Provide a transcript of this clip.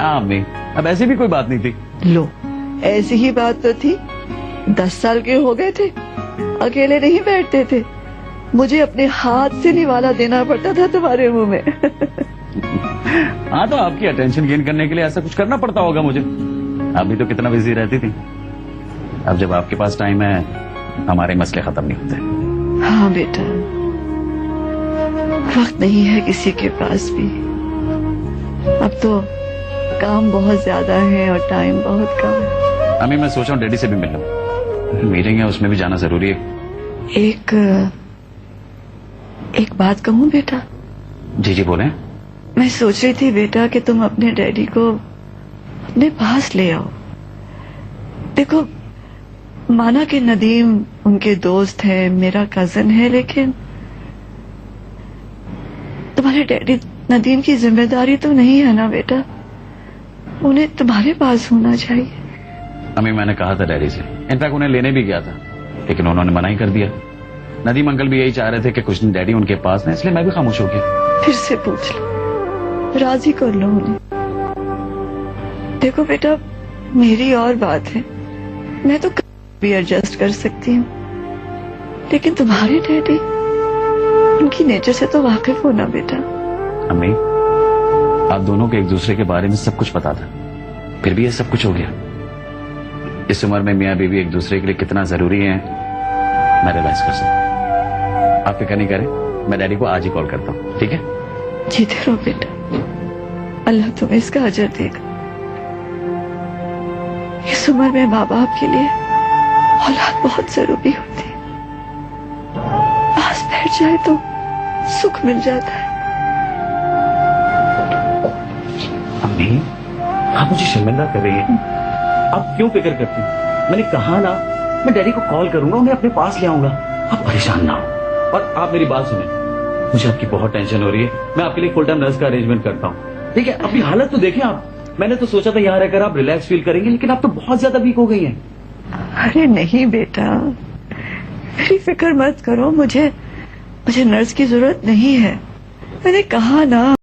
کیا امی، اب ایسی بھی کوئی بات نہیں تھی. لو ایسی ہی بات تو تھی. 10 سال کے ہو گئے تھے, اکیلے نہیں بیٹھتے تھے, مجھے اپنے ہاتھ سے نوالا دینا پڑتا تھا تمہارے منہ میں. ہاں تو آپ کی اٹینشن گین کرنے کے لیے ایسا کچھ کرنا پڑتا ہوگا مجھے. آپ بھی تو کتنا بزی رہتی تھی. اب جب آپ کے پاس ٹائم ہے ہمارے مسئلے ختم نہیں ہوتے. ہاں بیٹا, وقت نہیں ہے کسی کے پاس بھی. اب تو کام بہت زیادہ ہے اور ٹائم بہت کم ہے. امی میں سوچ رہا ہوں ڈیڈی سے بھی مل لوں, میٹنگ ہے اس میں بھی جانا ضروری ہے. ایک بات کہوں بیٹا؟ جی جی بولیں. میں سوچ رہی تھی بیٹا کہ تم اپنے ڈیڈی کو اپنے پاس لے آؤ. دیکھو مانا کہ ندیم ان کے دوست ہے, میرا کزن ہے, لیکن تمہارے ڈیڈی ندیم کی ذمہ داری تو نہیں ہے نا بیٹا, انہیں تمہارے پاس ہونا چاہیے. امی میں نے کہا تھا ڈیڈی سے, انفیکٹ انہیں لینے بھی گیا تھا, لیکن انہوں نے منع ہی کر دیا. ندیم انکل بھی یہی چاہ رہے تھے کہ کچھ دن ڈیڈی ان کے پاس ہیں, اس لیے میں بھی خاموش ہو گیا. پھر سے پوچھ لو, راضی کر لو انہیں. دیکھو بیٹا میری اور بات ہے, میں تو بھی ایڈجسٹ کر سکتی ہوں, لیکن تمہارے ڈیڈی ان کی نیچر سے تو واقف ہونا بیٹا. امی آپ دونوں کے ایک دوسرے کے بارے میں سب کچھ پتا تھا, پھر بھی یہ سب کچھ ہو گیا. اس عمر میں میاں بیوی ایک دوسرے کے لیے کتنا ضروری ہے میں ریلائز کر سکتا. آپ فکر نہیں کریں, میں ڈیڈی کو آج ہی کال کرتا ہوں, ٹھیک ہے؟ جیتے رہو بیٹا, اللہ تمہیں اس کا اجر دے گا. اس عمر میں ماں باپ کے لیے اولاد بہت ضروری ہوتی ہے. پاس بیٹھ جائے تو سکھ مل جاتا ہے. امی آپ مجھے شرمندہ کر رہی ہیں. آپ کیوں فکر کرتی ہیں؟ میں نے کہا نا میں ڈیڈی کو کال کروں گا, انہیں اپنے پاس لے آؤں گا. آپ پریشان نہ ہو. اور آپ میری بات سنیں, مجھے آپ کی بہت ٹینشن ہو رہی ہے. میں آپ کے لیے فل ٹائم نرس کا ارینجمنٹ کرتا ہوں, ٹھیک ہے؟ اپنی حالت تو دیکھیں آپ. میں نے تو سوچا تھا یہاں رہ کر آپ ریلیکس فیل کریں گے, لیکن آپ تو بہت زیادہ ویک ہو گئی ہیں. ارے نہیں بیٹا, میری فکر مت کرو, مجھے نرس کی ضرورت نہیں ہے. میں نے کہا نا